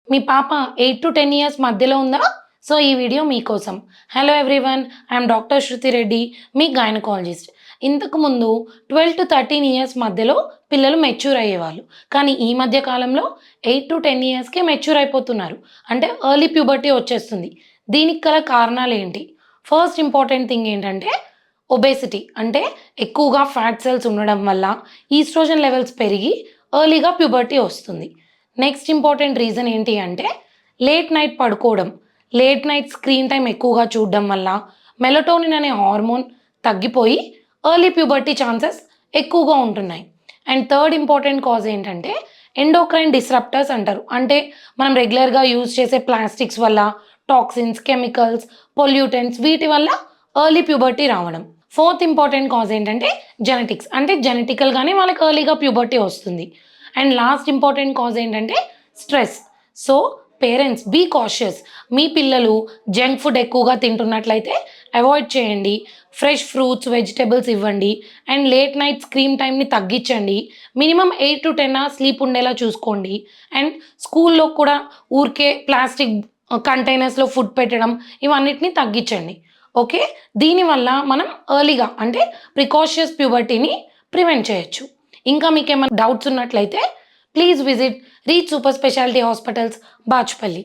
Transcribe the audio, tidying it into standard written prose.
మీ పాప 8-10 ఇయర్స్ మధ్యలో ఉందా? సో, ఈ వీడియో మీకోసం. Hello everyone. I'm doctor Shruti Reddy, me gynaecologist. ఇంతకుముందు 12-13 ఇయర్స్ మధ్యలో పిల్లలు మెచ్యూర్ అయ్యేవాళ్ళు. కానీ ఈ మధ్య కాలంలో 8-10 ఇయర్స్‌కే మెచ్యూర్ అయిపోతున్నారు. అంటే ఎర్లీ ప్యూబర్టీ వచ్చేస్తుంది. దీనికి గల కారణాలేంటి? ఫస్ట్ ఇంపార్టెంట్ థింగ్ ఏంటంటే ఒబేసిటీ. అంటే ఎక్కువగా ఫ్యాట్ సెల్స్ ఉండడం వల్ల ఈస్ట్రోజన్ లెవెల్స్ పెరిగి ఎర్లీగా ప్యూబర్టీ వస్తుంది. నెక్స్ట్ ఇంపార్టెంట్ రీజన్ ఏంటి అంటే లేట్ నైట్ పడుకోవడం. లేట్ నైట్ స్క్రీన్ టైమ్ ఎక్కువగా చూడడం వల్ల మెలటోనిన్ అనే హార్మోన్ తగ్గిపోయి ఎర్లీ ప్యూబర్టీ ఛాన్సెస్ ఎక్కువగా ఉంటున్నాయి. అండ్ థర్డ్ ఇంపార్టెంట్ కాజ్ ఏంటంటే ఎండోక్రైన్ డిస్రప్టర్స్ అంటారు. అంటే మనం రెగ్యులర్‌గా యూజ్ చేసే ప్లాస్టిక్స్ వల్ల, టాక్సిన్స్, కెమికల్స్, పొల్యూటెంట్స్ వీటి వల్ల ఎర్లీ ప్యూబర్టీ రావడం. ఫోర్త్ ఇంపార్టెంట్ కాజ్ ఏంటంటే జెనెటిక్స్. అంటే జెనెటికల్‌గానే వాళ్ళకి ఎర్లీగా ప్యూబర్టీ వస్తుంది. అండ్ లాస్ట్ ఇంపార్టెంట్ కాజ్ ఏంటంటే stress. So, parents be cautious. మీ పిల్లలు జంక్ ఫుడ్ ఎక్కువగా తింటున్నట్లయితే అవాయిడ్ చేయండి. ఫ్రెష్ ఫ్రూట్స్, వెజిటబుల్స్ ఇవ్వండి. అండ్ లేట్ నైట్ స్క్రీన్ టైమ్‌ని తగ్గించండి. మినిమమ్ 8-10 అవర్స్ స్లీప్ ఉండేలా చూసుకోండి. అండ్ స్కూల్‌లో కూడా ఊరికే ప్లాస్టిక్ కంటైనర్స్‌లో ఫుడ్ పెట్టడం ఇవన్నిటిని తగ్గించండి. ఓకే. దీనివల్ల మనం ఎర్లీగా అంటే ప్రికాషియస్ ప్యూబర్టీని ప్రివెంట్ చేయొచ్చు. ఇంకా మీకేమైనా డౌట్స్ ఉన్నట్లయితే please visit reach super speciality hospitals, Bachupally.